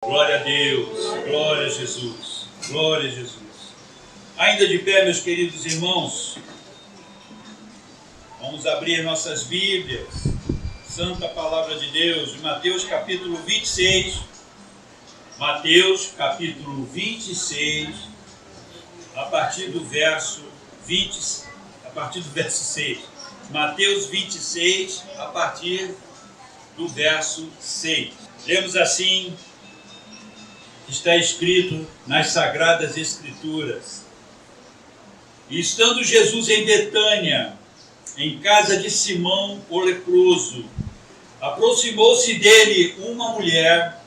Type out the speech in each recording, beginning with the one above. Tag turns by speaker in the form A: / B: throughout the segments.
A: Glória a Deus, glória a Jesus, glória a Jesus. Ainda de pé, meus queridos irmãos, vamos abrir nossas Bíblias, Santa Palavra de Deus, de Mateus capítulo 26, Mateus capítulo 26, a partir do verso 6. Mateus 26, a partir do verso 6. Lemos assim: está escrito nas Sagradas Escrituras: e estando Jesus em Betânia, em casa de Simão o leproso, aproximou-se dele uma mulher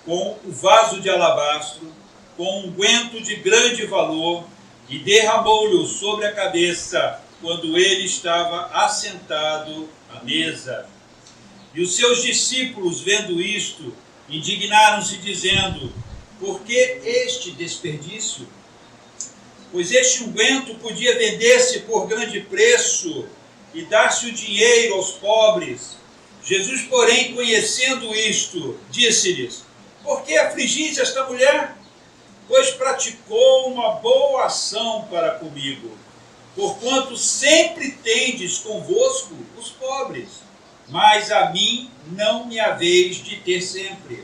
A: com o vaso de alabastro, com unguento de grande valor, e derramou-lhe sobre a cabeça, quando ele estava assentado à mesa. E os seus discípulos, vendo isto, indignaram-se, dizendo: por que este desperdício? Pois este unguento podia vender-se por grande preço e dar-se o dinheiro aos pobres. Jesus, porém, conhecendo isto, disse-lhes: por que afligis esta mulher? Pois praticou uma boa ação para comigo, porquanto sempre tendes convosco os pobres, mas a mim não me haveis de ter sempre.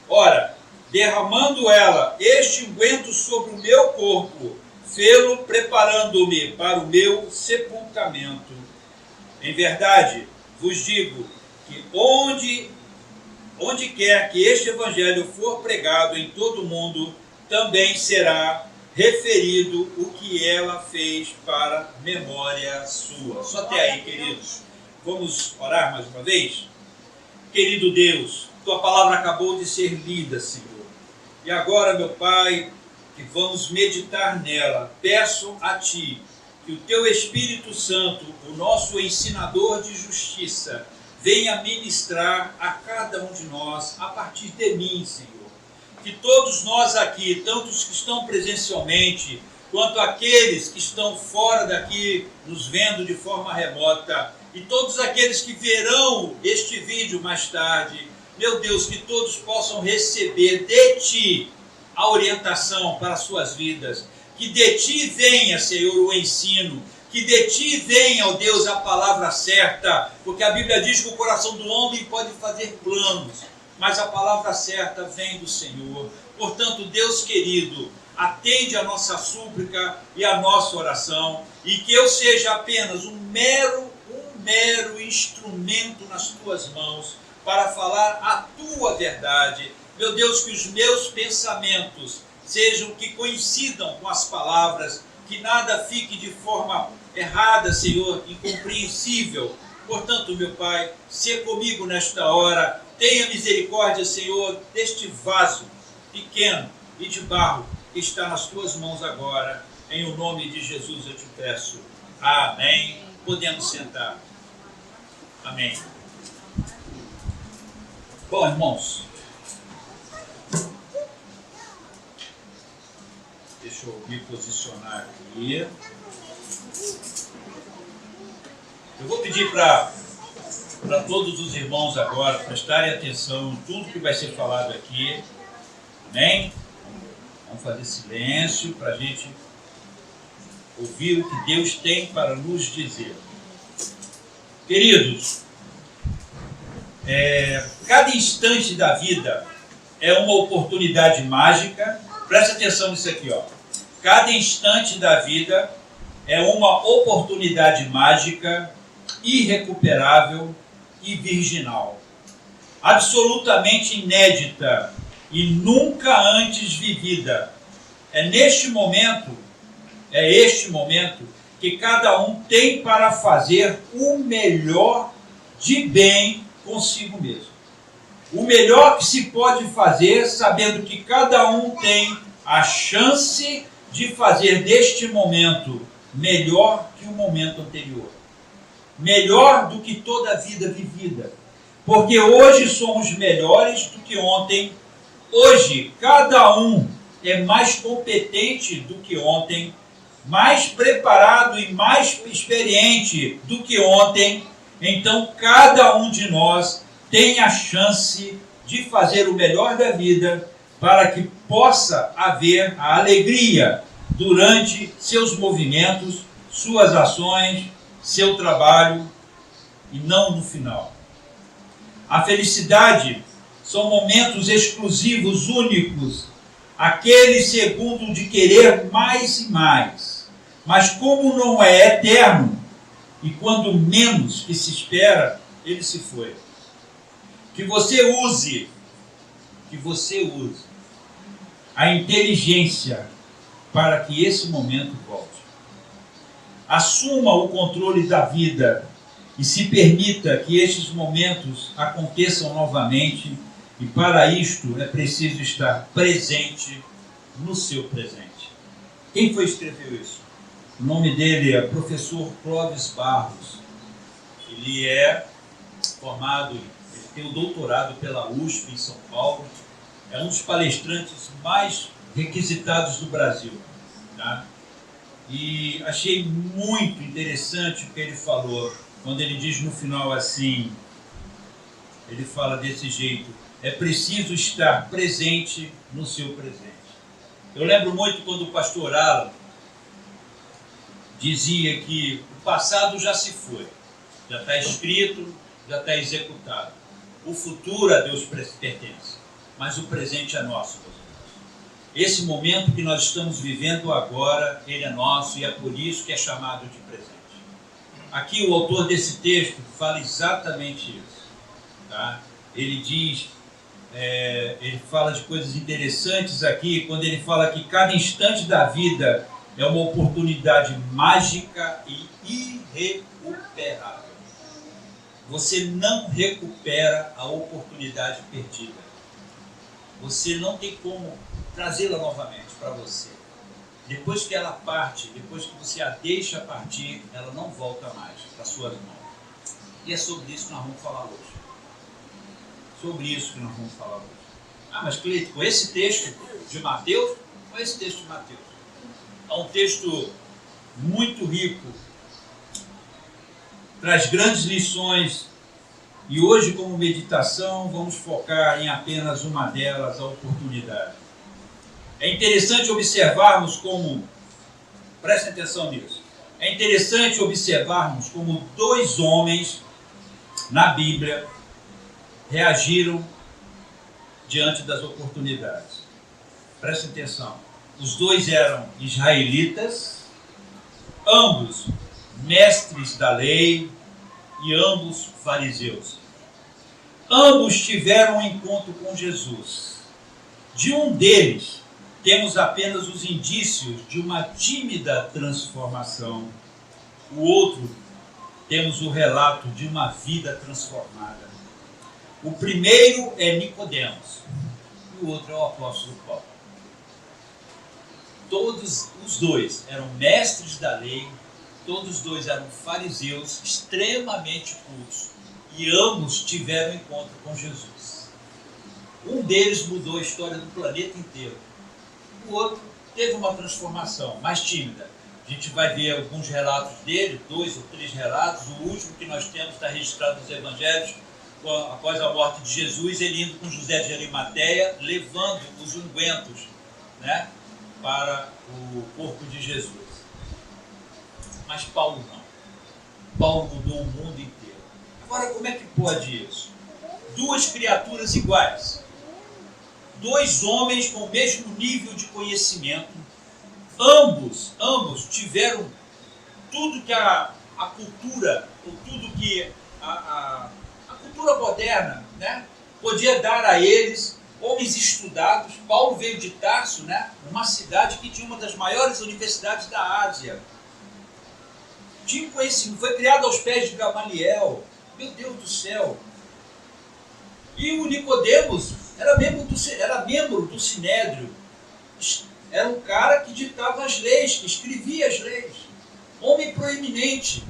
A: Ora, derramando ela este unguento sobre o meu corpo, fê-lo preparando-me para o meu sepultamento. Em verdade, vos digo que onde quer que este evangelho for pregado em todo o mundo, também será referido o que ela fez para memória sua. Só até aí, queridos. Vamos orar mais uma vez? Querido Deus, tua palavra acabou de ser lida, Senhor. E agora, meu Pai, que vamos meditar nela, peço a Ti que o Teu Espírito Santo, o nosso ensinador de justiça, venha ministrar a cada um de nós a partir de mim, Senhor. Que todos nós aqui, tanto os que estão presencialmente, quanto aqueles que estão fora daqui, nos vendo de forma remota, e todos aqueles que verão este vídeo mais tarde, meu Deus, que todos possam receber de Ti a orientação para as suas vidas. Que de Ti venha, Senhor, o ensino. Que de Ti venha, ó Deus, a palavra certa. Porque a Bíblia diz que o coração do homem pode fazer planos, mas a palavra certa vem do Senhor. Portanto, Deus querido, atende a nossa súplica e a nossa oração, e que eu seja apenas um mero instrumento nas Tuas mãos para falar a Tua verdade. Meu Deus, que os meus pensamentos sejam que coincidam com as palavras, que nada fique de forma errada, Senhor, incompreensível. Portanto, meu Pai, se comigo nesta hora, tenha misericórdia, Senhor, deste vaso pequeno e de barro que está nas Tuas mãos agora. Em o nome de Jesus eu te peço. Amém. Podemos sentar. Amém. Bom, irmãos, deixa eu me posicionar aqui. Eu vou pedir para todos os irmãos agora prestarem atenção em tudo que vai ser falado aqui. Amém? Vamos fazer silêncio para a gente ouvir o que Deus tem para nos dizer. Queridos, cada instante da vida é uma oportunidade mágica. Presta atenção nisso aqui, ó. Cada instante da vida é uma oportunidade mágica, irrecuperável e virginal, absolutamente inédita e nunca antes vivida. É este momento que cada um tem para fazer o melhor de bem consigo mesmo. O melhor que se pode fazer, sabendo que cada um tem a chance de fazer deste momento melhor que o momento anterior. Melhor do que toda a vida vivida. Porque hoje somos melhores do que ontem. Hoje, cada um é mais competente do que ontem, mais preparado e mais experiente do que ontem. Então, cada um de nós tem a chance de fazer o melhor da vida para que possa haver a alegria durante seus movimentos, suas ações, seu trabalho e não no final. A felicidade são momentos exclusivos, únicos, aquele segundo de querer mais e mais. Mas como não é eterno, e quando menos que se espera, ele se foi. Que você use a inteligência para que esse momento volte. Assuma o controle da vida e se permita que estes momentos aconteçam novamente, e para isto é preciso estar presente no seu presente. Quem foi que escreveu isso? O nome dele é professor Clóvis Barros. Ele é formado, ele tem o doutorado pela USP em São Paulo, é um dos palestrantes mais requisitados do Brasil, tá? E achei muito interessante o que ele falou, quando ele diz no final assim, ele fala desse jeito: é preciso estar presente no seu presente. Eu lembro muito quando o pastor Alan dizia que o passado já se foi, já está escrito, já está executado. O futuro a Deus pertence, mas o presente é nosso, meus irmãos. Esse momento que nós estamos vivendo agora, ele é nosso e é por isso que é chamado de presente. Aqui o autor desse texto fala exatamente isso, tá? Ele diz, ele fala de coisas interessantes aqui, quando ele fala que cada instante da vida é uma oportunidade mágica e irrecuperável. Você não recupera a oportunidade perdida. Você não tem como trazê-la novamente para você. Depois que ela parte, depois que você a deixa partir, ela não volta mais para suas mãos. E é sobre isso que nós vamos falar hoje. Sobre isso que nós vamos falar hoje. Ah, mas Cleito, com esse texto de Mateus, com esse texto de Mateus. É um texto muito rico, traz grandes lições, e hoje, como meditação, vamos focar em apenas uma delas, a oportunidade. É interessante observarmos como, prestem atenção nisso, é interessante observarmos como dois homens na Bíblia reagiram diante das oportunidades. Prestem atenção. Os dois eram israelitas, ambos mestres da lei e ambos fariseus. Ambos tiveram um encontro com Jesus. De um deles, temos apenas os indícios de uma tímida transformação. O outro, temos o relato de uma vida transformada. O primeiro é Nicodemos e o outro é o apóstolo Paulo. Todos os dois eram mestres da lei, todos os dois eram fariseus extremamente cultos e ambos tiveram encontro com Jesus. Um deles mudou a história do planeta inteiro. O outro teve uma transformação mais tímida. A gente vai ver alguns relatos dele, 2 ou 3 relatos. O último que nós temos está registrado nos evangelhos, após a morte de Jesus, ele indo com José de Arimateia, levando os ungüentos, né, para o corpo de Jesus. Mas Paulo não. Paulo mudou o mundo inteiro. Agora, como é que pode isso? Duas criaturas iguais, dois homens com o mesmo nível de conhecimento, ambos tiveram tudo que a cultura, ou tudo que a cultura moderna, né, podia dar a eles, homens estudados. Paulo veio de Tarso, né, uma cidade que tinha uma das maiores universidades da Ásia. Tinha conhecimento, foi criado aos pés de Gamaliel. Meu Deus do céu! E o Nicodemos era membro do Sinédrio. Era um cara que ditava as leis, que escrevia as leis. Homem proeminente.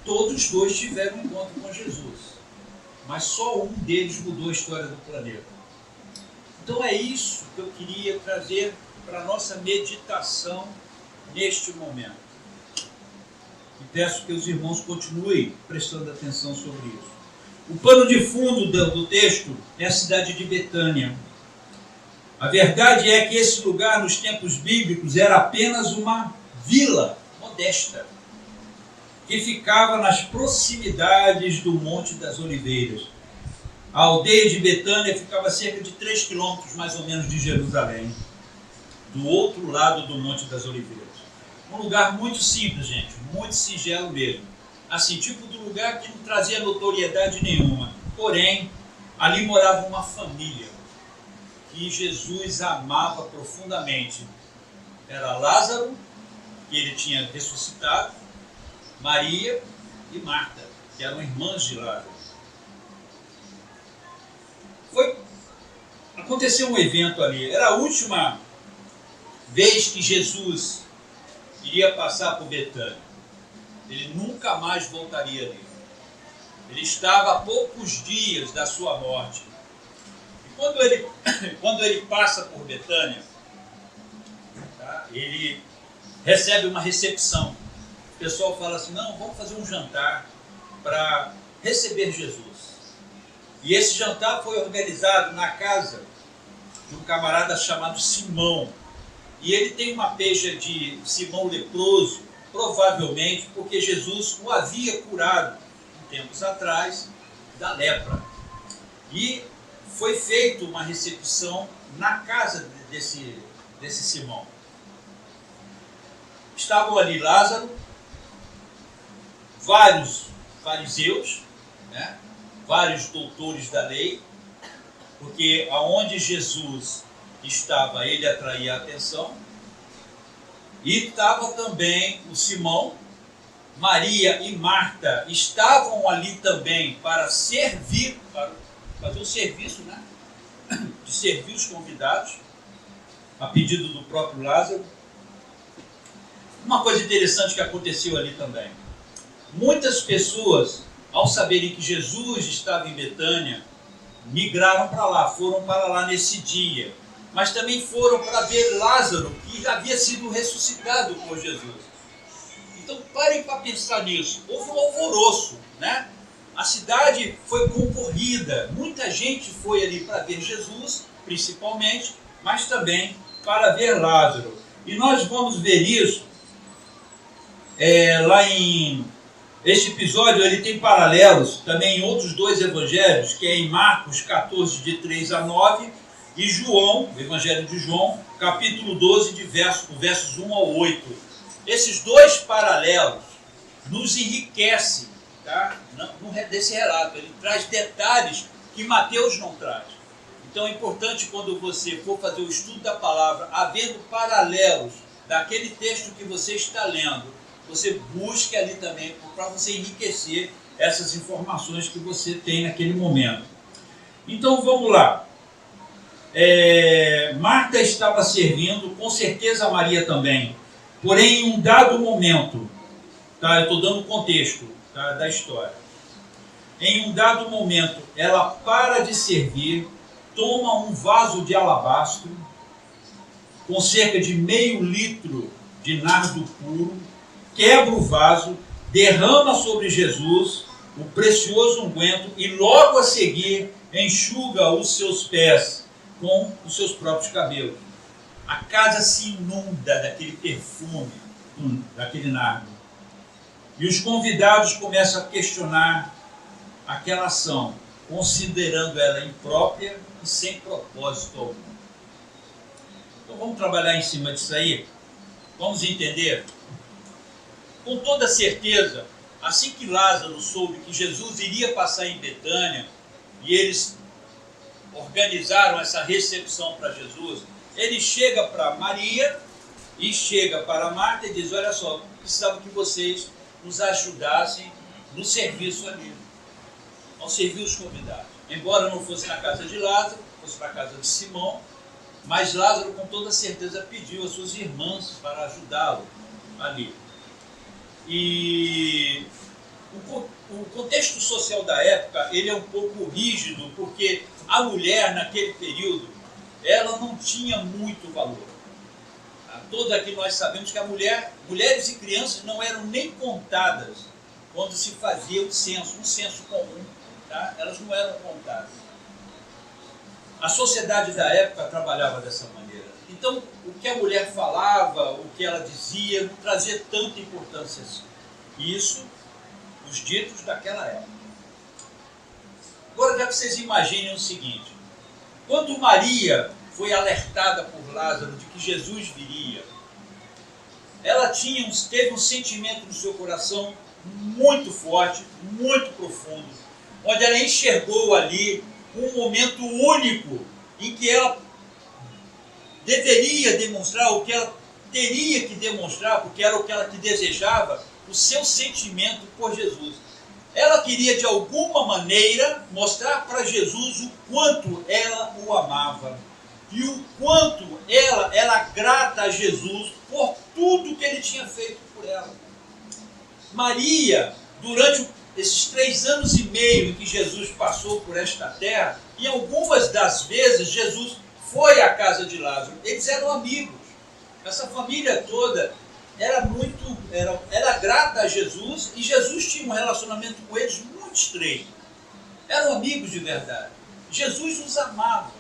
A: Todos os dois tiveram um encontro com Jesus. Mas só um deles mudou a história do planeta. Então é isso que eu queria trazer para a nossa meditação neste momento. E peço que os irmãos continuem prestando atenção sobre isso. O pano de fundo do texto é a cidade de Betânia. A verdade é que esse lugar, nos tempos bíblicos, era apenas uma vila modesta, que ficava nas proximidades do Monte das Oliveiras. A aldeia de Betânia ficava a cerca de 3 quilômetros, mais ou menos, de Jerusalém, do outro lado do Monte das Oliveiras. Um lugar muito simples, gente, muito singelo mesmo. Assim, tipo do lugar que não trazia notoriedade nenhuma. Porém, ali morava uma família que Jesus amava profundamente. Era Lázaro, que ele tinha ressuscitado, Maria e Marta, que eram irmãs de Lázaro. Aconteceu um evento ali. Era a última vez que Jesus iria passar por Betânia. Ele nunca mais voltaria ali. Ele estava a poucos dias da sua morte. E quando ele passa por Betânia, tá, ele recebe uma recepção. O pessoal fala assim, não, vamos fazer um jantar para receber Jesus. E esse jantar foi organizado na casa de um camarada chamado Simão. E ele tem uma peja de Simão leproso, provavelmente porque Jesus o havia curado, tempos atrás, da lepra. E foi feita uma recepção na casa desse Simão. Estavam ali Lázaro, vários fariseus, né? Vários doutores da lei, porque aonde Jesus estava, ele atraía a atenção. E estava também o Simão, Maria e Marta estavam ali também para servir, para fazer o serviço, né? De servir os convidados, a pedido do próprio Lázaro. Uma coisa interessante que aconteceu ali também. Muitas pessoas, ao saberem que Jesus estava em Betânia, migraram para lá, foram para lá nesse dia. Mas também foram para ver Lázaro, que havia sido ressuscitado por Jesus. Então parem para pensar nisso. Houve um alvoroço, né? A cidade foi concorrida. Muita gente foi ali para ver Jesus, principalmente, mas também para ver Lázaro. E nós vamos ver isso lá em... Este episódio ele tem paralelos também em outros dois evangelhos, que é em Marcos 14, de 3 a 9, e João, o evangelho de João, capítulo 12, versos 1 ao 8. Esses dois paralelos nos enriquecem, tá? Desse relato. Ele traz detalhes que Mateus não traz. Então é importante, quando você for fazer o estudo da palavra, havendo paralelos daquele texto que você está lendo, você busque ali também para você enriquecer essas informações que você tem naquele momento. Então vamos lá. Marta estava servindo, com certeza Maria também. Porém, em um dado momento, tá? Eu estou dando o contexto, tá, da história. Em um dado momento, ela para de servir, toma um vaso de alabastro com cerca de meio litro de nardo puro, quebra o vaso, derrama sobre Jesus o precioso unguento e logo a seguir enxuga os seus pés com os seus próprios cabelos. A casa se inunda daquele perfume, daquele nardo. E os convidados começam a questionar aquela ação, considerando ela imprópria e sem propósito algum. Então vamos trabalhar em cima disso aí? Vamos entender? Com toda certeza, assim que Lázaro soube que Jesus iria passar em Betânia, e eles organizaram essa recepção para Jesus, ele chega para Maria e chega para Marta e diz, olha só, precisava que vocês nos ajudassem no serviço ali, ao servir os convidados. Embora não fosse na casa de Lázaro, fosse na casa de Simão, mas Lázaro com toda certeza pediu às suas irmãs para ajudá-lo ali. E o contexto social da época, ele é um pouco rígido, porque a mulher naquele período, ela não tinha muito valor. Todos aqui nós sabemos que mulheres e crianças não eram nem contadas quando se fazia um censo comum tá? Elas não eram contadas. A sociedade da época trabalhava dessa maneira. Então, o que a mulher falava, o que ela dizia, não trazia tanta importância assim. Isso, os ditos daquela época. Agora, já que vocês imaginem o seguinte, quando Maria foi alertada por Lázaro de que Jesus viria, ela teve um sentimento no seu coração muito forte, muito profundo, onde ela enxergou ali um momento único em que ela deveria demonstrar, o que ela teria que demonstrar, porque era o que ela que desejava, o seu sentimento por Jesus. Ela queria, de alguma maneira, mostrar para Jesus o quanto ela o amava e o quanto ela era grata a Jesus por tudo que ele tinha feito por ela. Maria, durante esses 3 anos e meio em que Jesus passou por esta terra, e algumas das vezes Jesus foi à casa de Lázaro. Eles eram amigos. Essa família toda era grata a Jesus, e Jesus tinha um relacionamento com eles muito estreito. Eram amigos de verdade. Jesus os amava.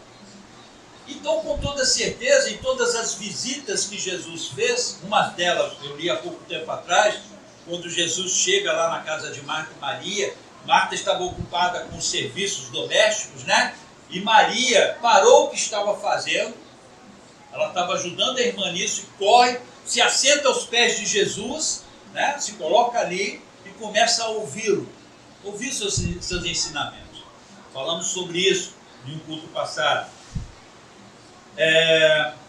A: Então, com toda certeza, em todas as visitas que Jesus fez, uma delas eu li há pouco tempo atrás, quando Jesus chega lá na casa de Marta e Maria, Marta estava ocupada com serviços domésticos, né? E Maria parou o que estava fazendo, ela estava ajudando a irmã nisso, e corre, se assenta aos pés de Jesus, né? Se coloca ali e começa a ouvi-lo, ouvir seus ensinamentos. Falamos sobre isso em um culto passado.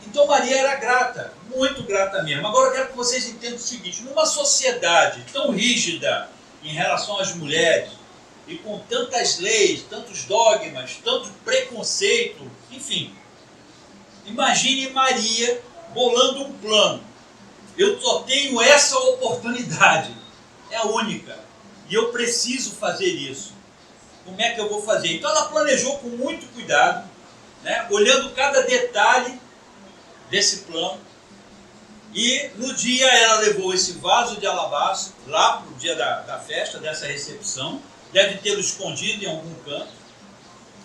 A: Então Maria era grata, muito grata mesmo. Agora eu quero que vocês entendam o seguinte: numa sociedade tão rígida em relação às mulheres, e com tantas leis, tantos dogmas, tanto preconceito, enfim, imagine Maria bolando um plano. Eu só tenho essa oportunidade, é a única, e eu preciso fazer isso. Como é que eu vou fazer? Então ela planejou com muito cuidado, né, olhando cada detalhe desse plano, e no dia ela levou esse vaso de alabastro lá para o dia da festa, dessa recepção, deve tê-lo escondido em algum canto,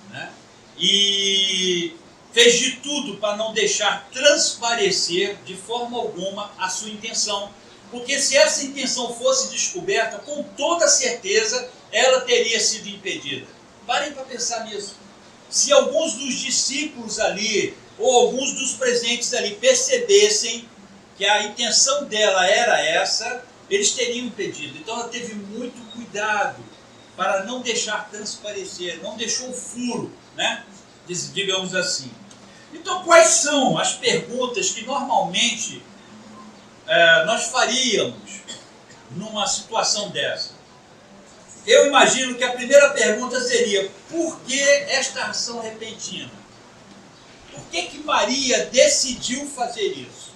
A: né, e fez de tudo para não deixar transparecer de forma alguma a sua intenção, porque se essa intenção fosse descoberta, com toda certeza ela teria sido impedida. Parem para pensar nisso. Se alguns dos discípulos ali, ou alguns dos presentes ali, percebessem que a intenção dela era essa, eles teriam impedido. Então ela teve muito cuidado para não deixar transparecer, não deixou furo, né? Digamos assim. Então quais são as perguntas que normalmente nós faríamos numa situação dessa? Eu imagino que a primeira pergunta seria: por que esta ação repentina? Por que Maria decidiu fazer isso?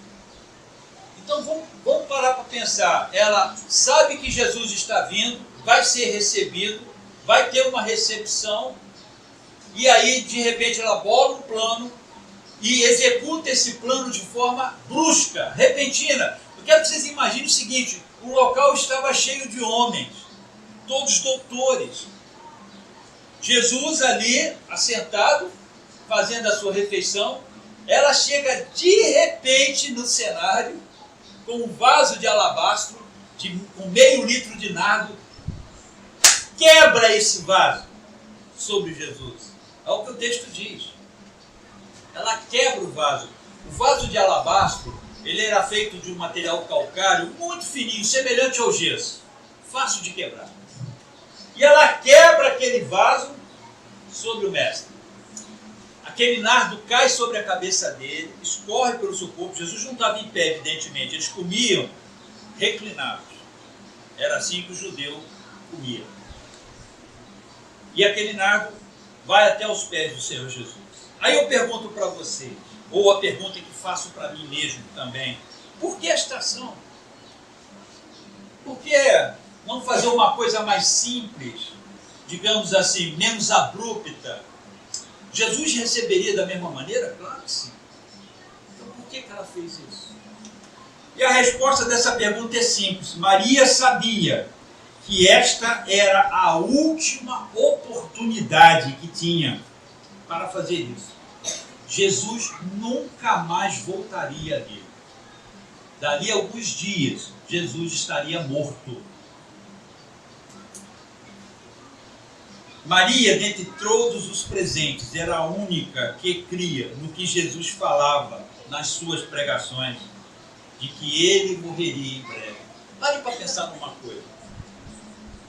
A: Então vamos parar para pensar. Ela sabe que Jesus está vindo, vai ser recebido, vai ter uma recepção, e aí de repente ela bola um plano e executa esse plano de forma brusca, repentina. Eu quero que vocês imaginem o seguinte: o local estava cheio de homens, todos doutores. Jesus ali, assentado, fazendo a sua refeição, ela chega de repente no cenário, com um vaso de alabastro, com meio litro de nardo, quebra esse vaso sobre Jesus. É o que o texto diz. Ela quebra o vaso. O vaso de alabastro, ele era feito de um material calcário muito fininho, semelhante ao gesso, fácil de quebrar. E ela quebra aquele vaso sobre o mestre. Aquele nardo cai sobre a cabeça dele, escorre pelo seu corpo. Jesus não estava em pé, evidentemente. Eles comiam reclinados. Era assim que o judeu comia. E aquele nardo vai até os pés do Senhor Jesus. Aí eu pergunto para vocês, ou a pergunta que faço para mim mesmo também: por que esta ação? Por que não fazer uma coisa mais simples, digamos assim, menos abrupta? Jesus receberia da mesma maneira? Claro que sim. Então por que ela fez isso? E a resposta dessa pergunta é simples. Maria sabia que esta era a última oportunidade oportunidade que tinha para fazer isso. Jesus nunca mais voltaria ali. Dali a alguns dias, Jesus estaria morto. Maria, dentre todos os presentes, era a única que cria no que Jesus falava nas suas pregações, de que ele morreria em breve. Pare para pensar numa coisa.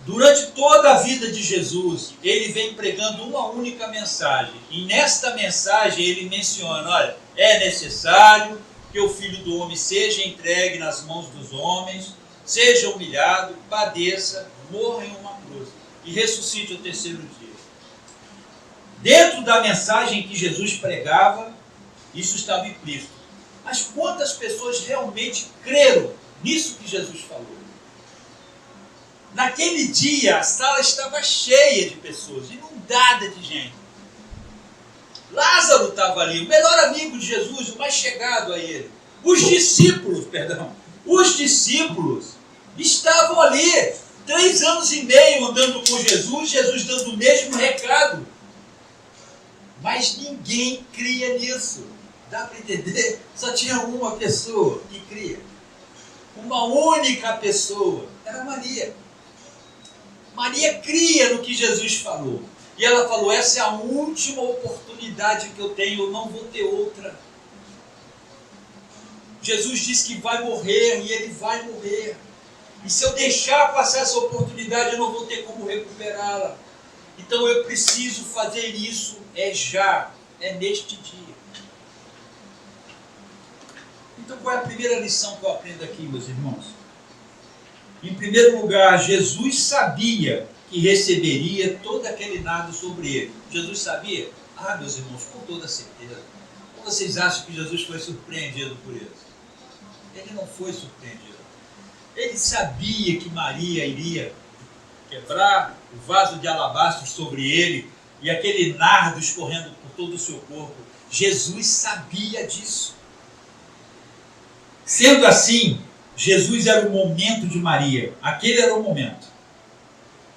A: Durante toda a vida de Jesus, ele vem pregando uma única mensagem. E nesta mensagem ele menciona, olha, é necessário que o Filho do Homem seja entregue nas mãos dos homens, seja humilhado, padeça, morra em uma cruz e ressuscite ao terceiro dia. Dentro da mensagem que Jesus pregava, isso estava implícito. Mas quantas pessoas realmente creram nisso que Jesus falou? Naquele dia, a sala estava cheia de pessoas, inundada de gente. Lázaro estava ali, o melhor amigo de Jesus, o mais chegado a ele. Os discípulos estavam ali, 3 anos e meio andando com Jesus, Jesus dando o mesmo recado. Mas ninguém cria nisso. Dá para entender? Só tinha uma pessoa que cria. Uma única pessoa. Era Maria. Maria cria no que Jesus falou. E ela falou, essa é a última oportunidade que eu tenho, eu não vou ter outra. Jesus disse que vai morrer e ele vai morrer. E se eu deixar passar essa oportunidade, eu não vou ter como recuperá-la. Então eu preciso fazer isso já, é neste dia. Então qual é a primeira lição que eu aprendo aqui, meus irmãos? Em primeiro lugar, Jesus sabia que receberia todo aquele nado sobre ele. Jesus sabia? Ah, meus irmãos, com toda certeza. Ou vocês acham que Jesus foi surpreendido por isso? Ele não foi surpreendido. Ele sabia que Maria iria quebrar o vaso de alabastro sobre ele e aquele nardo escorrendo por todo o seu corpo. Jesus sabia disso. Sendo assim, Jesus era o momento de Maria. Aquele era o momento.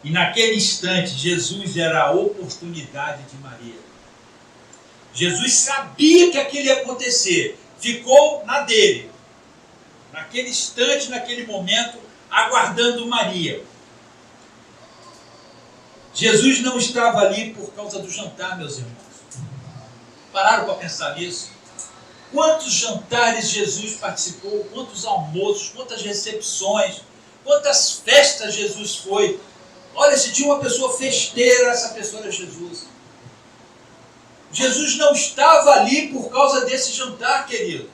A: E naquele instante, Jesus era a oportunidade de Maria. Jesus sabia que aquilo ia acontecer. Ficou na dele. Naquele instante, naquele momento, aguardando Maria. Jesus não estava ali por causa do jantar, meus irmãos. Pararam para pensar nisso? Quantos jantares Jesus participou, quantos almoços, quantas recepções, quantas festas Jesus foi. Olha, se tinha uma pessoa festeira, essa pessoa era Jesus. Jesus não estava ali por causa desse jantar, queridos.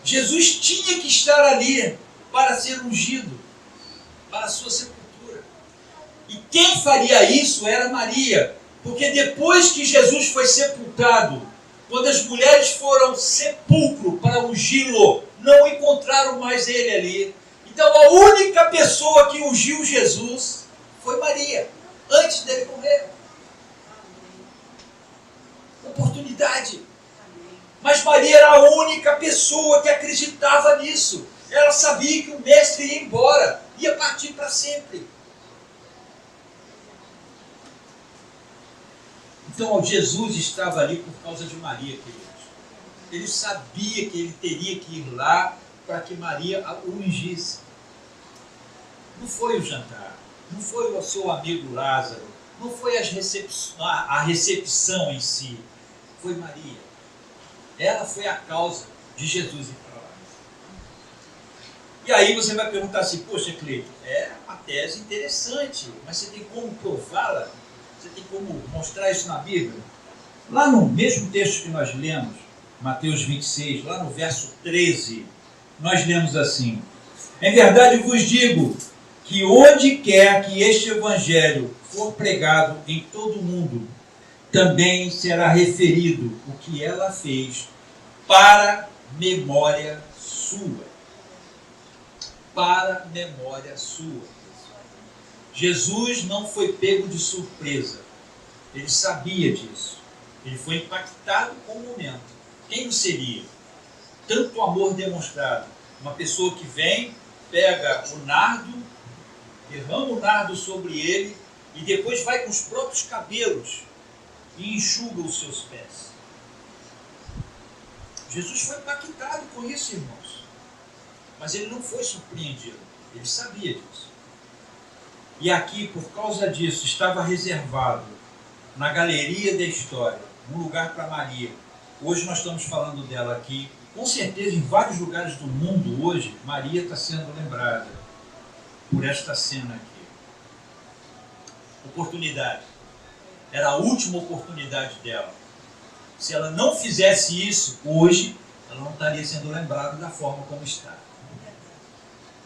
A: Jesus tinha que estar ali para ser ungido, para a sua sepultura. E quem faria isso era Maria, porque depois que Jesus foi sepultado, quando as mulheres foram ao sepulcro para ungí-lo, não encontraram mais ele ali. Então a única pessoa que ungiu Jesus foi Maria, antes dele morrer. Oportunidade. Mas Maria era a única pessoa que acreditava nisso. Ela sabia que o mestre ia embora, ia partir para sempre. Então Jesus estava ali por causa de Maria, queridos. Ele sabia que ele teria que ir lá para que Maria o ungisse. Não foi o jantar, não foi o seu amigo Lázaro, não foi a recepção em si, foi Maria. Ela foi a causa de Jesus ir para lá. E aí você vai perguntar assim, poxa, Cleiton, é uma tese interessante, mas você tem como prová-la? Você tem como mostrar isso na Bíblia? Lá no mesmo texto que nós lemos, Mateus 26, lá no verso 13, nós lemos assim: em verdade vos digo que onde quer que este evangelho for pregado em todo o mundo, também será referido o que ela fez para memória sua. Para memória sua. Jesus não foi pego de surpresa. Ele sabia disso. Ele foi impactado com o momento. Quem não seria? Tanto amor demonstrado. Uma pessoa que vem, pega o nardo, derrama o nardo sobre ele e depois vai com os próprios cabelos e enxuga os seus pés. Jesus foi impactado com isso, irmãos. Mas ele não foi surpreendido. Ele sabia disso. E aqui, por causa disso, estava reservado na galeria da história um lugar para Maria. Hoje nós estamos falando dela aqui. Com certeza, em vários lugares do mundo hoje, Maria está sendo lembrada por esta cena aqui. Oportunidade. Era a última oportunidade dela. Se ela não fizesse isso hoje, ela não estaria sendo lembrada da forma como está.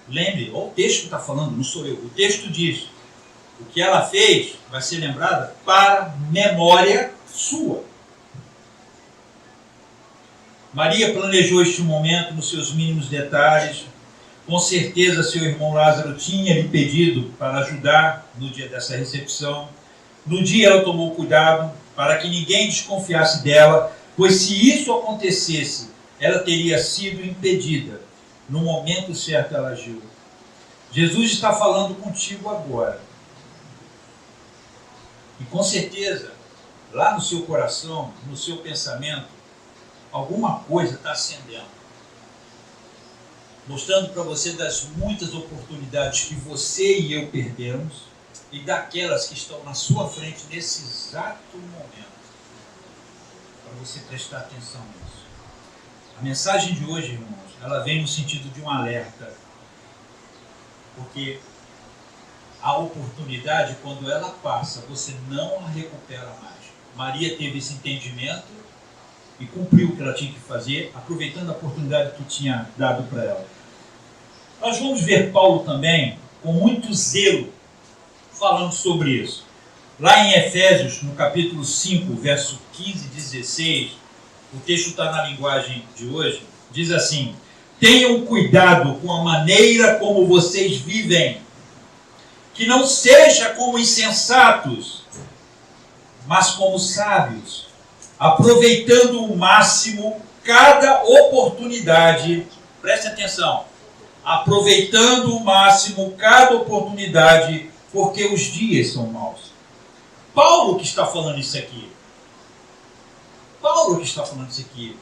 A: Lembre, olha o texto que está falando, não sou eu. O texto diz: o que ela fez vai ser lembrada para memória sua. Maria planejou este momento nos seus mínimos detalhes. Com certeza seu irmão Lázaro tinha lhe pedido para ajudar no dia dessa recepção. No dia ela tomou cuidado para que ninguém desconfiasse dela, pois se isso acontecesse, ela teria sido impedida. No momento certo ela agiu. Jesus está falando contigo agora. E com certeza, lá no seu coração, no seu pensamento, alguma coisa está acendendo. Mostrando para você das muitas oportunidades que você e eu perdemos e daquelas que estão na sua frente nesse exato momento. Para você prestar atenção nisso. A mensagem de hoje, irmãos, ela vem no sentido de um alerta. Porque a oportunidade, quando ela passa, você não a recupera mais. Maria teve esse entendimento e cumpriu o que ela tinha que fazer, aproveitando a oportunidade que tinha dado para ela. Nós vamos ver Paulo também, com muito zelo, falando sobre isso. Lá em Efésios, no capítulo 5, verso 15 e 16, o texto está na linguagem de hoje, diz assim: tenham cuidado com a maneira como vocês vivem, que não seja como insensatos, mas como sábios, aproveitando o máximo cada oportunidade. Preste atenção. Aproveitando o máximo cada oportunidade, porque os dias são maus. Paulo que está falando isso aqui. Paulo que está falando isso aqui.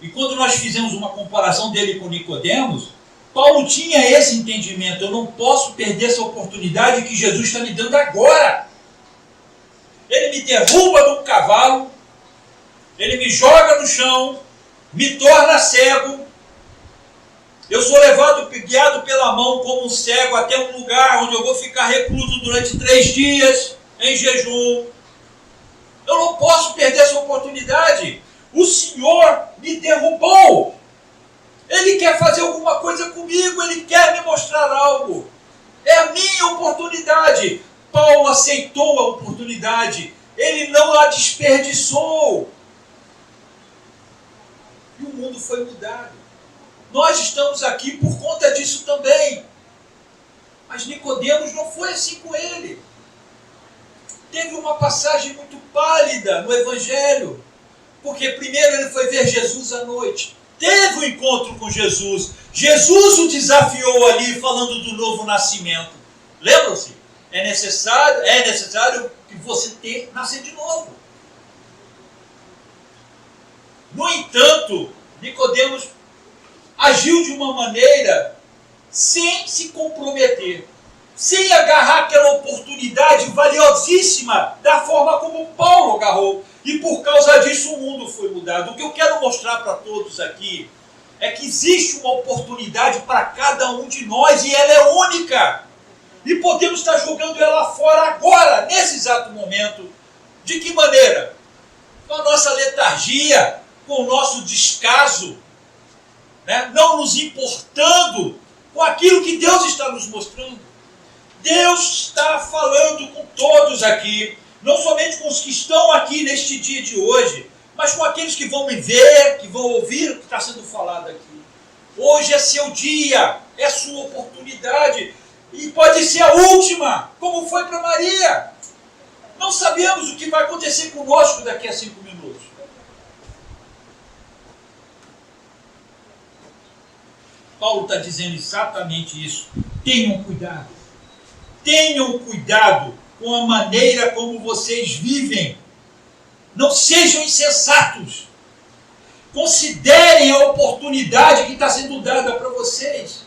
A: E quando nós fizemos uma comparação dele com Nicodemos, Paulo tinha esse entendimento. Eu não posso perder essa oportunidade que Jesus está me dando agora. Ele me derruba do cavalo, ele me joga no chão, me torna cego. Eu sou levado, guiado pela mão como um cego até um lugar onde eu vou ficar recluso durante 3 dias em jejum. Eu não posso perder essa oportunidade. O Senhor me derrubou. Ele quer fazer alguma coisa comigo, Ele quer me mostrar algo. É a minha oportunidade. Paulo aceitou a oportunidade. Ele não a desperdiçou. E o mundo foi mudado. Nós estamos aqui por conta disso também. Mas Nicodemos não foi assim com ele. Teve uma passagem muito pálida no Evangelho. Porque primeiro ele foi ver Jesus à noite. Teve um encontro com Jesus. Jesus o desafiou ali falando do novo nascimento. Lembram-se? É necessário que você nascer de novo. No entanto, Nicodemos agiu de uma maneira sem se comprometer, sem agarrar aquela oportunidade valiosíssima da forma como Paulo agarrou. E por causa disso o mundo foi mudado. O que eu quero mostrar para todos aqui é que existe uma oportunidade para cada um de nós e ela é única. E podemos estar jogando ela fora agora, nesse exato momento. De que maneira? Com a nossa letargia, com o nosso descaso, né? Não nos importando com aquilo que Deus está nos mostrando. Deus está falando com todos aqui, não somente com os que estão aqui neste dia de hoje, mas com aqueles que vão me ver, que vão ouvir o que está sendo falado aqui. Hoje é seu dia, é sua oportunidade, e pode ser a última, como foi para Maria. Não sabemos o que vai acontecer conosco daqui a 5 minutos. Paulo está dizendo exatamente isso. Tenham cuidado com a maneira como vocês vivem. Não sejam insensatos. Considerem a oportunidade que está sendo dada para vocês.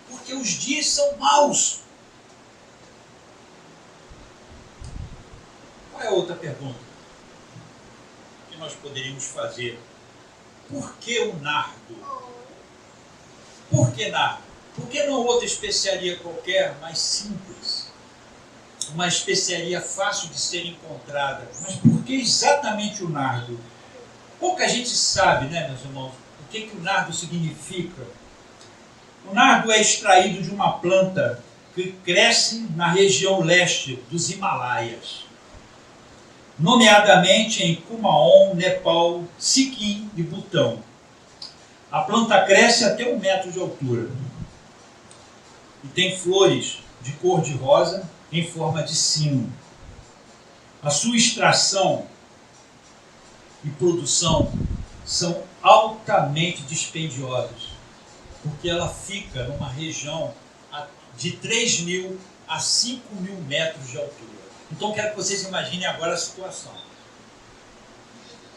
A: Porque os dias são maus. Qual é a outra pergunta que nós poderíamos fazer? Por que o nardo? Por que nardo? Por que não outra especiaria qualquer, mais simples? Uma especiaria fácil de ser encontrada. Mas por que exatamente o nardo? Pouca gente sabe, né, meus irmãos, o que o nardo significa. O nardo é extraído de uma planta que cresce na região leste dos Himalaias, nomeadamente em Kumaon, Nepal, Sikkim e Butão. A planta cresce até 1 metro de altura e tem flores de cor de rosa em forma de sino. A sua extração e produção são altamente dispendiosas, porque ela fica numa região de 3.000 a 5.000 metros de altura. Então quero que vocês imaginem agora a situação.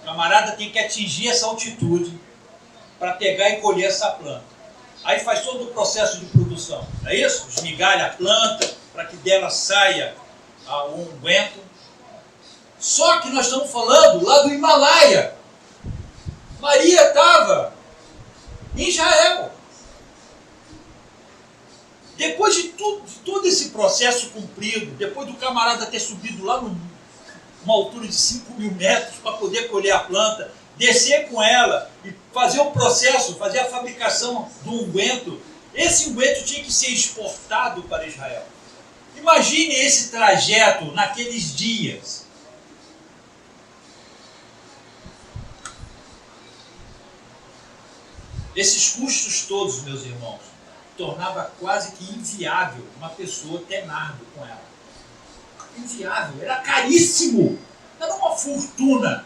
A: O camarada tem que atingir essa altitude para pegar e colher essa planta. Aí faz todo o processo de produção, não é isso? Esmigalha a planta para que dela saia o unguento. Só que nós estamos falando lá do Himalaia. Maria estava em Israel. Depois de todo esse processo cumprido, depois do camarada ter subido lá numa altura de 5.000 metros para poder colher a planta, descer com ela e fazer o processo, fazer a fabricação do unguento, esse unguento tinha que ser exportado para Israel. Imagine esse trajeto naqueles dias. Esses custos todos, meus irmãos, tornava quase que inviável uma pessoa ter nardo com ela. Inviável, era caríssimo, era uma fortuna.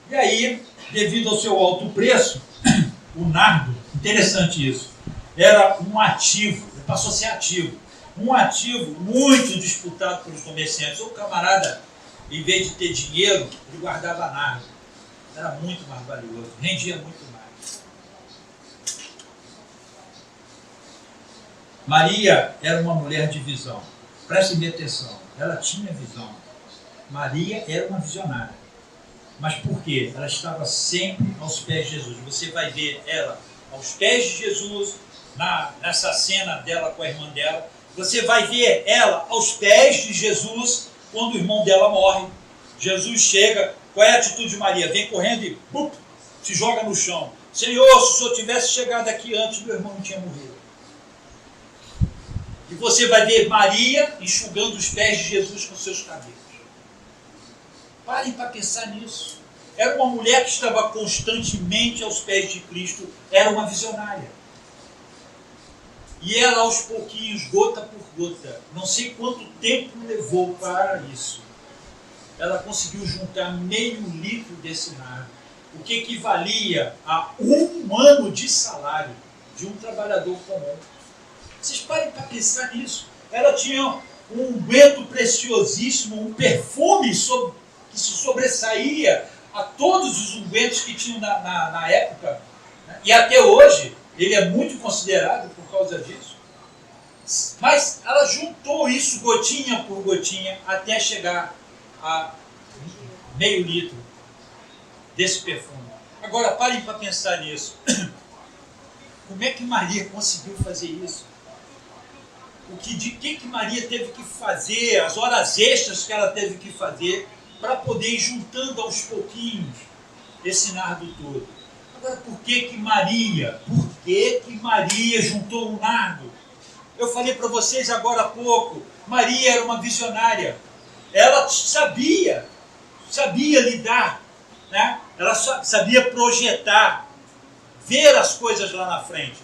A: E aí, devido ao seu alto preço, o nardo, interessante isso, era um ativo, passou a ser ativo. Um ativo muito disputado pelos comerciantes. O camarada, em vez de ter dinheiro, ele guardava nardo. Era muito mais valioso, rendia muito mais. Maria era uma mulher de visão. Prestem atenção, ela tinha visão. Maria era uma visionária. Mas por quê? Ela estava sempre aos pés de Jesus. Você vai ver ela aos pés de Jesus, nessa cena dela com a irmã dela. Você vai ver ela aos pés de Jesus quando o irmão dela morre. Jesus chega, qual é a atitude de Maria? Vem correndo e se joga no chão. Senhor, se o Senhor tivesse chegado aqui antes, meu irmão não tinha morrido. E você vai ver Maria enxugando os pés de Jesus com seus cabelos. Parem para pensar nisso. Era uma mulher que estava constantemente aos pés de Cristo, era uma visionária. E ela, aos pouquinhos, gota por gota, não sei quanto tempo levou para isso, ela conseguiu juntar meio litro desse nardo, o que equivalia a 1 ano de salário de um trabalhador comum. Vocês parem para pensar nisso. Ela tinha um unguento preciosíssimo, um perfume que se sobressaía a todos os ungüentos que tinham na época, né? E até hoje ele é muito considerado por causa disso. Mas ela juntou isso gotinha por gotinha até chegar a meio litro desse perfume. Agora parem para pensar nisso. Como é que Maria conseguiu fazer isso? De que Maria teve que fazer, as horas extras que ela teve que fazer para poder ir juntando aos pouquinhos esse nardo todo. Agora, por que Maria juntou um nardo? Eu falei para vocês agora há pouco, Maria era uma visionária. Ela sabia lidar, né? Ela sabia projetar, ver as coisas lá na frente.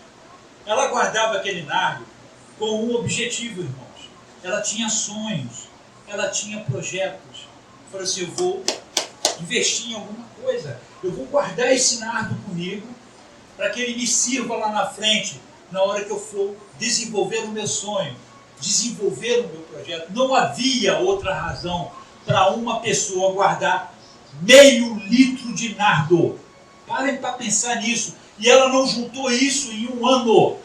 A: Ela guardava aquele nardo com um objetivo, irmãos. Ela tinha sonhos, ela tinha projetos. Falou assim, eu vou investir em alguma coisa, eu vou guardar esse nardo comigo para que ele me sirva lá na frente, na hora que eu for desenvolver o meu sonho. desenvolver o meu projeto. Não havia outra razão para uma pessoa guardar meio litro de nardo. Parem para pensar nisso. E ela não juntou isso em um ano.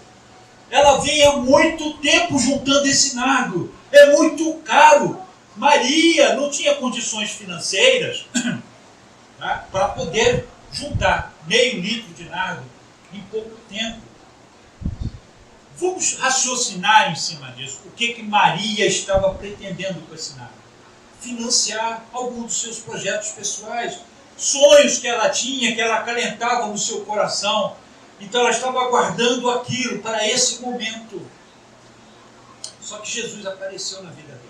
A: Ela vem há muito tempo juntando esse nardo. É muito caro. Maria não tinha condições financeiras, tá, para poder juntar meio litro de nardo em pouco tempo. Vamos raciocinar em cima disso. O que Maria estava pretendendo com esse nardo? Financiar algum dos seus projetos pessoais, sonhos que ela tinha, que ela acalentava no seu coração. Então ela estava aguardando aquilo para esse momento. Só que Jesus apareceu na vida dela.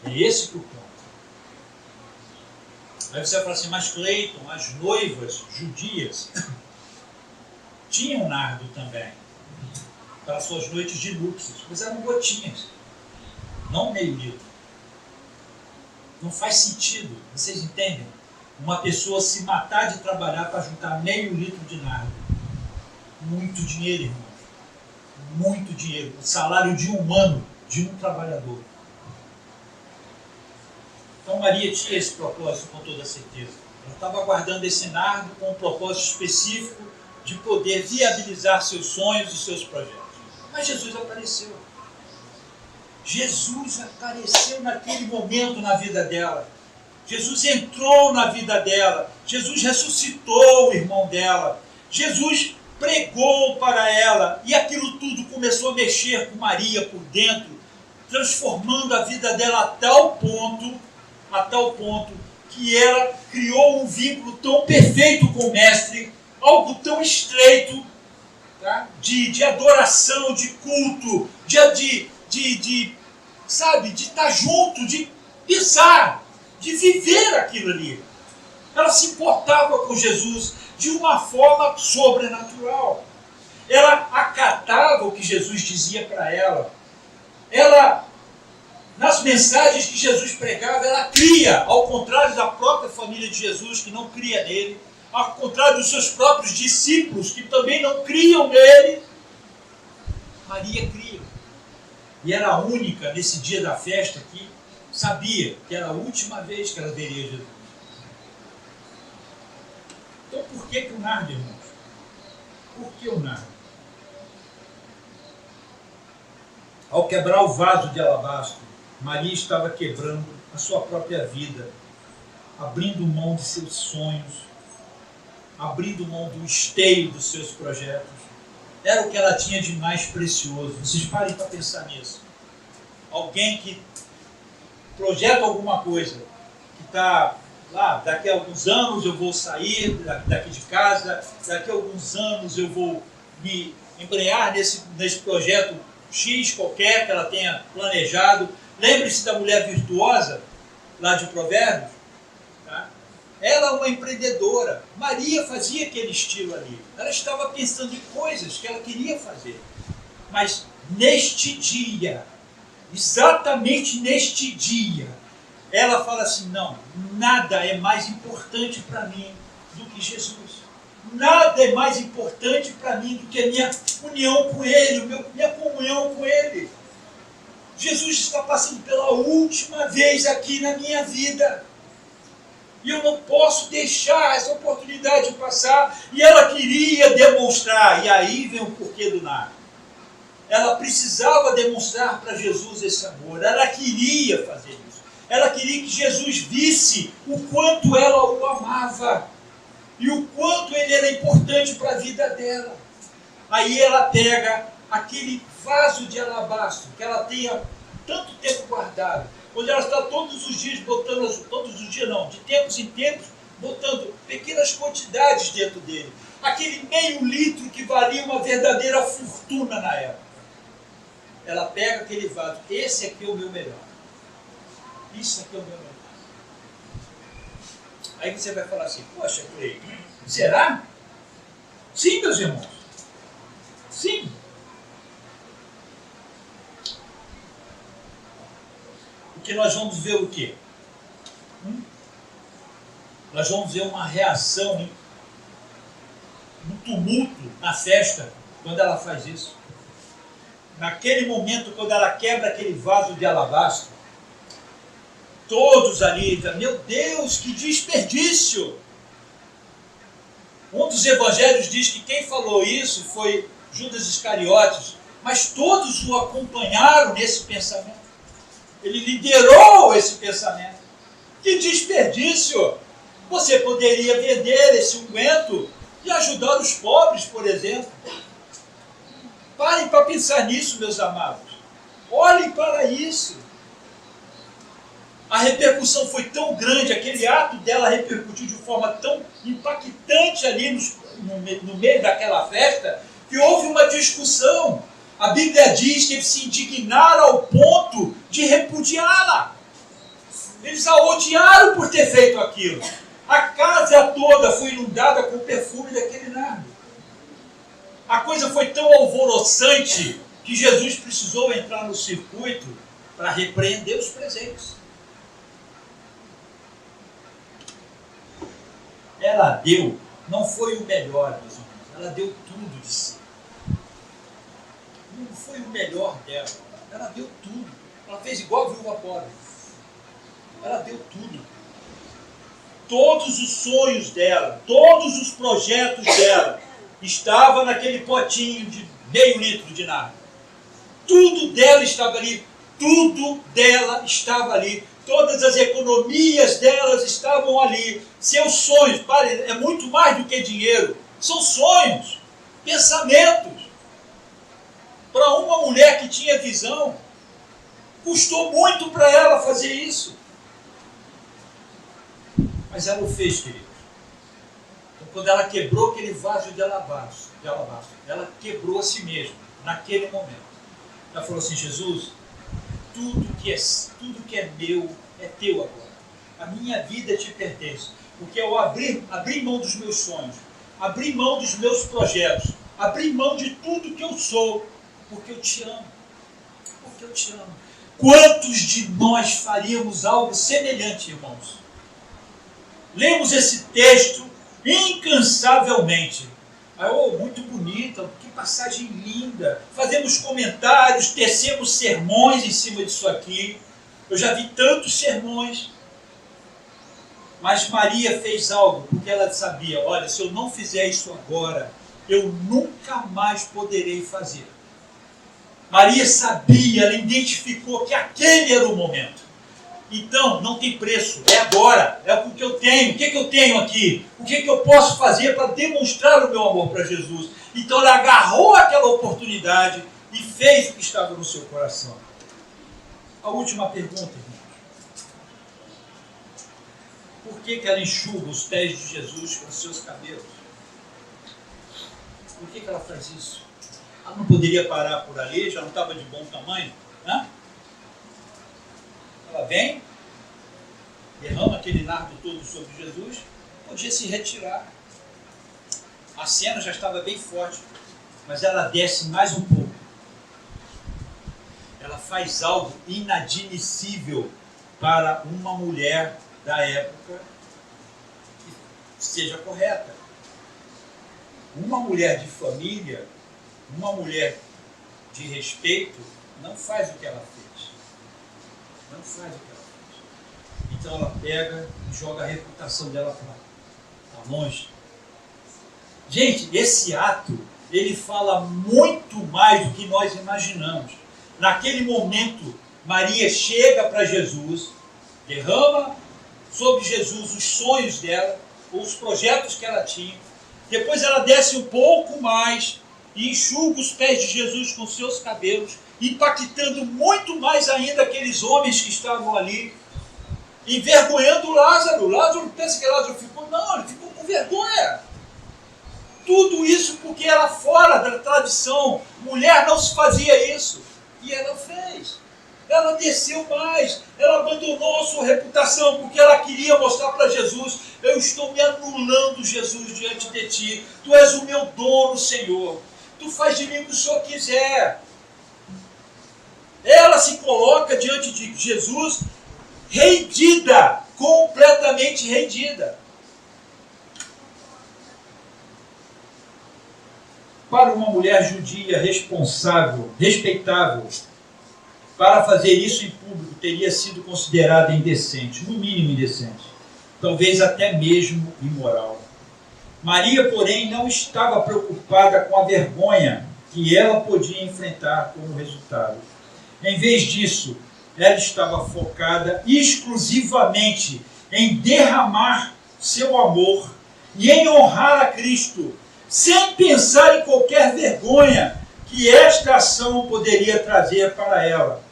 A: É esse que é o ponto. Aí você vai falar assim, mas Cleiton, as noivas judias tinham nardo também para suas noites de núpcias, mas eram gotinhas, não meio litro. Não faz sentido, vocês entendem? Uma pessoa se matar de trabalhar para juntar meio litro de nardo. Muito dinheiro, irmãos. Muito dinheiro. O salário de um ano, de um trabalhador. Então Maria tinha esse propósito com toda certeza. Ela estava guardando esse nardo com um propósito específico de poder viabilizar seus sonhos e seus projetos. Mas Jesus apareceu. Jesus apareceu naquele momento na vida dela. Jesus entrou na vida dela. Jesus ressuscitou o irmão dela. Jesus pregou para ela. E aquilo tudo começou a mexer com Maria por dentro, transformando a vida dela a tal ponto que ela criou um vínculo tão perfeito com o Mestre, algo tão estreito, tá? de adoração, de culto, de estar junto, de pensar, de viver aquilo ali. Ela se importava com Jesus de uma forma sobrenatural. Ela acatava o que Jesus dizia para ela. Ela, nas mensagens que Jesus pregava, ela cria, ao contrário da própria família de Jesus, que não cria nele, ao contrário dos seus próprios discípulos, que também não criam nele. Maria cria. E era a única, nesse dia da festa, que sabia que era a última vez que ela veria Jesus. Então por que o nardo, irmãos? Por que o nardo? Ao quebrar o vaso de alabastro, Maria estava quebrando a sua própria vida, abrindo mão de seus sonhos, abrindo mão do esteio dos seus projetos. Era o que ela tinha de mais precioso. Vocês parem para pensar nisso. Alguém que projeta alguma coisa, que está lá, daqui a alguns anos eu vou sair daqui de casa, daqui a alguns anos eu vou me embrenhar nesse projeto X qualquer que ela tenha planejado. Lembre-se da mulher virtuosa, lá de Provérbios. Tá? Ela é uma empreendedora. Maria fazia aquele estilo ali. Ela estava pensando em coisas que ela queria fazer. Mas neste dia, exatamente neste dia, ela fala assim, não, nada é mais importante para mim do que Jesus. Nada é mais importante para mim do que a minha união com Ele, minha comunhão com Ele. Jesus está passando pela última vez aqui na minha vida. E eu não posso deixar essa oportunidade passar. E ela queria demonstrar, e aí vem o porquê do nada. Ela precisava demonstrar para Jesus esse amor. Ela queria fazer isso. Ela queria que Jesus visse o quanto ela o amava. E o quanto ele era importante para a vida dela. Aí ela pega aquele vaso de alabastro que ela tenha tanto tempo guardado, onde ela está todos os dias botando, todos os dias não, de tempos em tempos, botando pequenas quantidades dentro dele. Aquele meio litro que valia uma verdadeira fortuna na época. Ela pega aquele vaso, esse aqui é o meu melhor. Isso aqui é o meu melhor. Aí você vai falar assim, poxa, Cleiton, será? Sim, meus irmãos. Sim. Porque nós vamos ver o quê? Nós vamos ver uma reação, um tumulto na festa, quando ela faz isso. naquele momento, quando ela quebra aquele vaso de alabastro, todos ali, meu Deus, que desperdício! Um dos evangelhos diz que quem falou isso foi Judas Iscariotes, mas todos o acompanharam nesse pensamento. Ele liderou esse pensamento. Que desperdício! Você poderia vender esse unguento e ajudar os pobres, por exemplo. Parem para pensar nisso, meus amados. Olhem para isso. A repercussão foi tão grande, aquele ato dela repercutiu de forma tão impactante ali no meio daquela festa, que houve uma discussão. A Bíblia diz que eles se indignaram ao ponto de repudiá-la. Eles a odiaram por ter feito aquilo. A casa toda foi inundada com o perfume daquele nardo. A coisa foi tão alvoroçante que Jesus precisou entrar no circuito para repreender os presentes. Ela deu, não foi o melhor, meus irmãos, ela deu tudo de si. Não foi o melhor dela, ela deu tudo. Ela fez igual a viúva pobre. Ela deu tudo. Todos os sonhos dela, todos os projetos dela, estavam naquele potinho de meio litro de nardo. Tudo dela estava ali, tudo dela estava ali. Todas as economias delas estavam ali. Seus sonhos, é muito mais do que dinheiro. São sonhos, pensamentos. Para uma mulher que tinha visão, custou muito para ela fazer isso. Mas ela o fez, queridos. Então, quando ela quebrou aquele vaso de alabastro, ela quebrou a si mesma, naquele momento. Ela falou assim: Jesus, tudo que é meu é teu agora. A minha vida te pertence. Porque eu abri mão dos meus sonhos, abri mão dos meus projetos, abri mão de tudo que eu sou, porque eu te amo. Porque eu te amo. Quantos de nós faríamos algo semelhante, irmãos? Lemos esse texto incansavelmente. Muito bonita, que passagem linda. Fazemos comentários, tecemos sermões em cima disso aqui. Eu já vi tantos sermões. Mas Maria fez algo, porque ela sabia: olha, se eu não fizer isso agora, eu nunca mais poderei fazer. Maria sabia, ela identificou que aquele era o momento. Então, não tem preço, é agora, é o que eu tenho. O que eu tenho aqui? O que eu posso fazer para demonstrar o meu amor para Jesus? Então, ela agarrou aquela oportunidade e fez o que estava no seu coração. A última pergunta, irmãos. Por que ela enxuga os pés de Jesus com os seus cabelos? Por que ela faz isso? Ela não poderia parar por ali, já não estava de bom tamanho? Né? Ela vem, derrama aquele nardo todo sobre Jesus, podia se retirar. A cena já estava bem forte, mas ela desce mais um pouco. Ela faz algo inadmissível para uma mulher da época que seja correta. Uma mulher de família, uma mulher de respeito, não faz o que ela fez. Não faz o que ela fez. Então ela pega e joga a reputação dela para longe. Gente, esse ato, ele fala muito mais do que nós imaginamos. Naquele momento, Maria chega para Jesus, derrama sobre Jesus os sonhos dela, os projetos que ela tinha. Depois ela desce um pouco mais e enxuga os pés de Jesus com seus cabelos, impactando muito mais ainda aqueles homens que estavam ali, envergonhando Lázaro. Lázaro pensa que Lázaro ficou... Não, ele ficou com vergonha. Tudo isso porque era fora da tradição. Mulher não se fazia isso. E ela fez. Ela desceu mais. Ela abandonou a sua reputação porque ela queria mostrar para Jesus: eu estou me anulando, Jesus, diante de ti. Tu és o meu dono, Senhor. Tu faz de mim o que o Senhor quiser. Ela se coloca diante de Jesus rendida, completamente rendida. para uma mulher judia responsável, respeitável, para fazer isso em público teria sido considerada indecente, no mínimo indecente, talvez até mesmo imoral. Maria, porém, não estava preocupada com a vergonha que ela podia enfrentar como resultado. Em vez disso, ela estava focada exclusivamente em derramar seu amor e em honrar a Cristo, sem pensar em qualquer vergonha que esta ação poderia trazer para ela.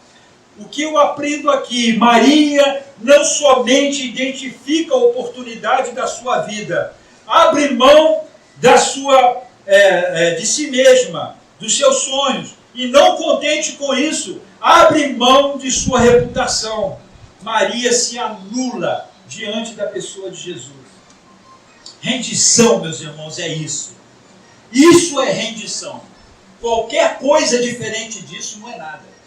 A: O que eu aprendo aqui, Maria não somente identifica a oportunidade da sua vida, abre mão de si mesma, dos seus sonhos, e não contente com isso, abre mão de sua reputação. Maria se anula diante da pessoa de Jesus. Rendição, meus irmãos, é isso. Isso é rendição. Qualquer coisa diferente disso não é nada.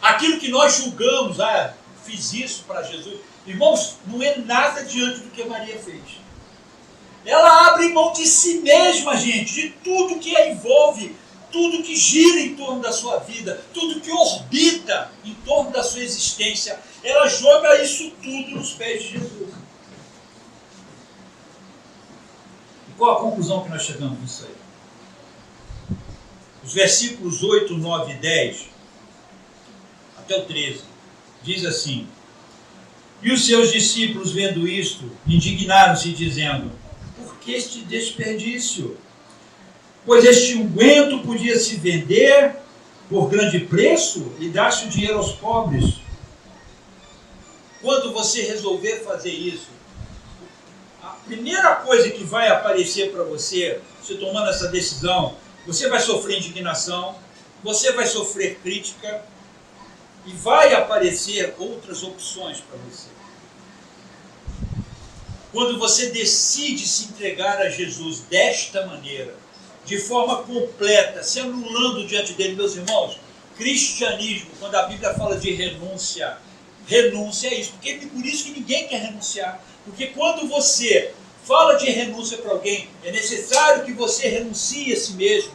A: Aquilo que nós julgamos, fiz isso para Jesus, irmãos, não é nada diante do que Maria fez. Ela abre mão de si mesma, gente, de tudo que a envolve, tudo que gira em torno da sua vida, tudo que orbita em torno da sua existência. Ela joga isso tudo nos pés de Jesus. E qual a conclusão que nós chegamos nisso aí? Os versículos 8, 9 e 10, até o 13, diz assim: E os seus discípulos, vendo isto, indignaram-se, dizendo: Por que este desperdício? Pois este unguento podia se vender por grande preço e dar-se o dinheiro aos pobres. Quando você resolver fazer isso, a primeira coisa que vai aparecer para você, você tomando essa decisão, você vai sofrer indignação, você vai sofrer crítica e vai aparecer outras opções para você. Quando você decide se entregar a Jesus desta maneira, de forma completa, se anulando diante dele, meus irmãos, cristianismo, quando a Bíblia fala de renúncia, renúncia é isso, porque por isso que ninguém quer renunciar, porque quando você fala de renúncia para alguém, é necessário que você renuncie a si mesmo,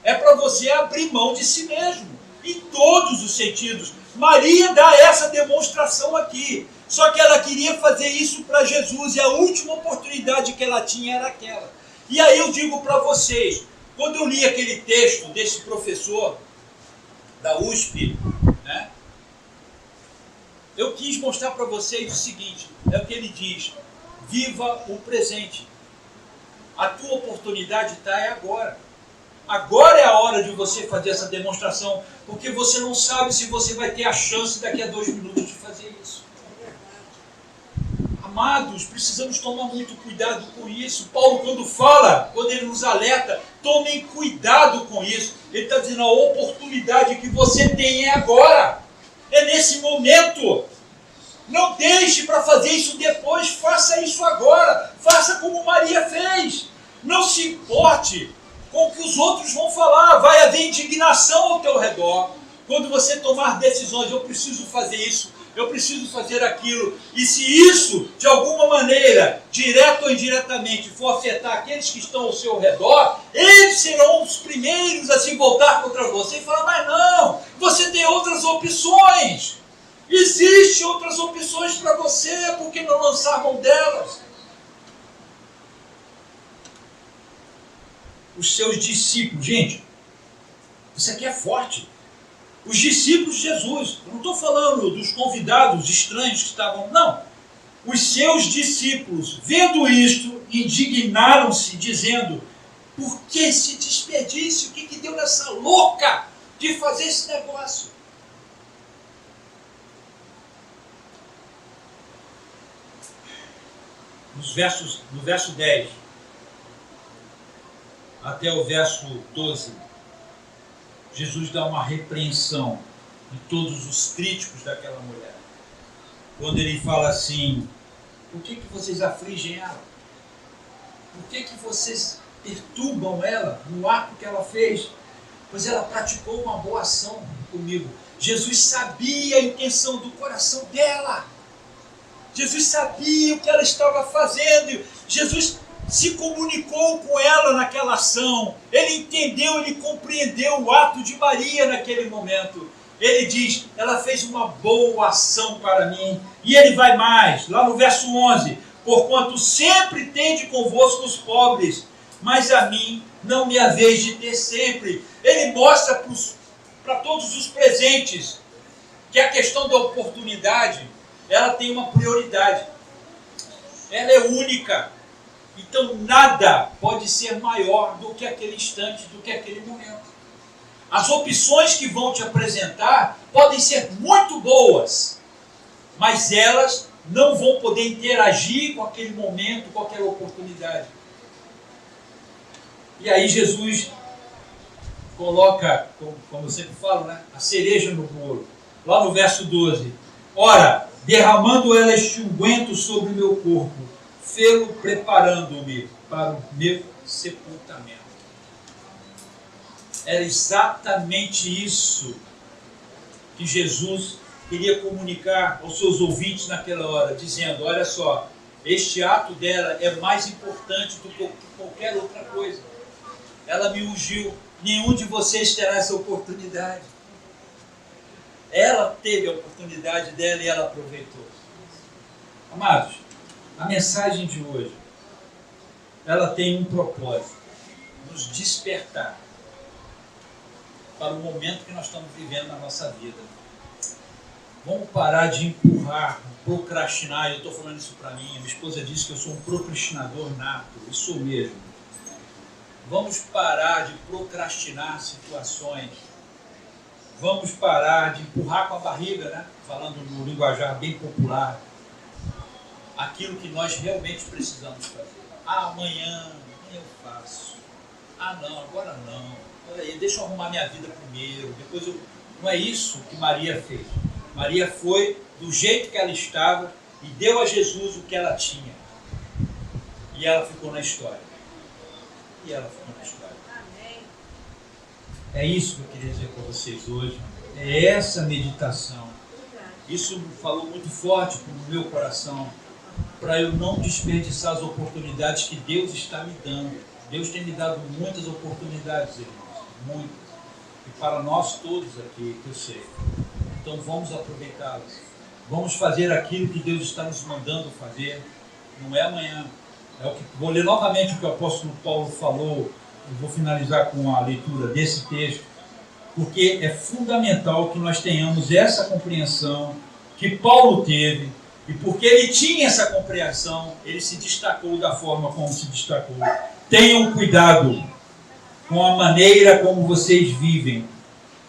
A: é para você abrir mão de si mesmo, em todos os sentidos. Maria dá essa demonstração aqui, só que ela queria fazer isso para Jesus, e a última oportunidade que ela tinha era aquela. E aí eu digo para vocês, quando eu li aquele texto desse professor da USP, né, eu quis mostrar para vocês o seguinte, é o que ele diz: viva o presente. A tua oportunidade está agora. Agora é a hora de você fazer essa demonstração, porque você não sabe se você vai ter a chance daqui a 2 minutos de fazer isso. Amados, precisamos tomar muito cuidado com isso. Paulo, quando ele nos alerta, tomem cuidado com isso. Ele está dizendo, a oportunidade que você tem é agora. É nesse momento. Não deixe para fazer isso depois, faça isso agora. Faça como Maria fez. Não se importe com o que os outros vão falar. Vai haver indignação ao teu redor. Quando você tomar decisões, eu preciso fazer isso, eu preciso fazer aquilo, e se isso, de alguma maneira, direto ou indiretamente, for afetar aqueles que estão ao seu redor, eles serão os primeiros a se voltar contra você e falar, mas não, você tem outras opções, existem outras opções para você, por que não lançar mão delas? Os seus discípulos, gente, isso aqui é forte. Os discípulos de Jesus, eu não estou falando dos convidados estranhos que estavam, não. Os seus discípulos, vendo isto, indignaram-se, dizendo, por que esse desperdício? O que deu nessa louca de fazer esse negócio? No verso 10 até o verso 12, Jesus dá uma repreensão de todos os críticos daquela mulher. Quando ele fala assim, por que vocês afligem ela? Por que vocês perturbam ela no ato que ela fez? Pois ela praticou uma boa ação comigo. Jesus sabia a intenção do coração dela. Jesus sabia o que ela estava fazendo. Jesus se comunicou com ela naquela ação, ele entendeu, ele compreendeu o ato de Maria naquele momento. Ele diz, ela fez uma boa ação para mim. E ele vai mais, lá no verso 11, porquanto sempre tende convosco os pobres, mas a mim não me haveis de ter sempre. Ele mostra para todos os presentes que a questão da oportunidade, ela tem uma prioridade. Ela é única. Então nada pode ser maior do que aquele instante, do que aquele momento. As opções que vão te apresentar podem ser muito boas, mas elas não vão poder interagir com aquele momento, com aquela oportunidade. E aí Jesus coloca, como eu sempre falo, né, a cereja no bolo. Lá no verso 12. Ora, derramando ela este unguento sobre o meu corpo, fê-lo preparando-me para o meu sepultamento. Era exatamente isso que Jesus queria comunicar aos seus ouvintes naquela hora, dizendo, olha só, este ato dela é mais importante do que qualquer outra coisa. Ela me ungiu, nenhum de vocês terá essa oportunidade. Ela teve a oportunidade dela e ela aproveitou. Amados, a mensagem de hoje, ela tem um propósito, nos despertar para o momento que nós estamos vivendo na nossa vida. Vamos parar de empurrar, procrastinar. Eu estou falando isso para mim. Minha esposa disse que eu sou um procrastinador nato. Eu sou mesmo. Vamos parar de procrastinar situações. Vamos parar de empurrar com a barriga, né? Falando no linguajar bem popular, aquilo que nós realmente precisamos fazer. Ah, amanhã eu faço. Ah, não, agora não. Peraí, deixa eu arrumar minha vida primeiro. Depois eu... Não é isso que Maria fez. Maria foi do jeito que ela estava e deu a Jesus o que ela tinha. E ela ficou na história. E ela ficou na história. Amém. É isso que eu queria dizer para vocês hoje. É essa meditação. Isso falou muito forte no meu coração, para eu não desperdiçar as oportunidades que Deus está me dando. Deus tem me dado muitas oportunidades, irmãos. Muitas. E para nós todos aqui, que eu sei. Então vamos aproveitá-las. Vamos fazer aquilo que Deus está nos mandando fazer. Não é amanhã. É o que, vou ler novamente o que o apóstolo Paulo falou. Eu vou finalizar com a leitura desse texto. Porque é fundamental que nós tenhamos essa compreensão que Paulo teve. E porque ele tinha essa compreensão, ele se destacou da forma como se destacou. Tenham cuidado com a maneira como vocês vivem,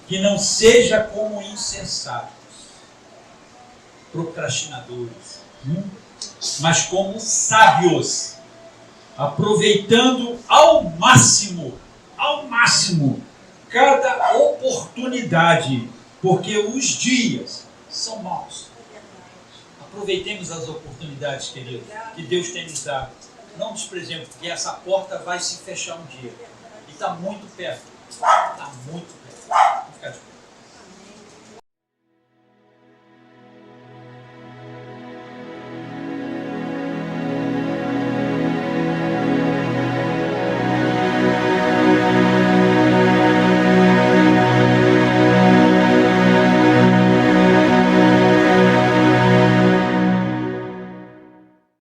A: que não seja como insensatos, procrastinadores, mas como sábios, aproveitando ao máximo, cada oportunidade, porque os dias são maus. Aproveitemos as oportunidades, queridos, que Deus tem nos dado. Não desprezemos, porque essa porta vai se fechar um dia. E está muito perto. Está muito perto. Vamos ficar de pé.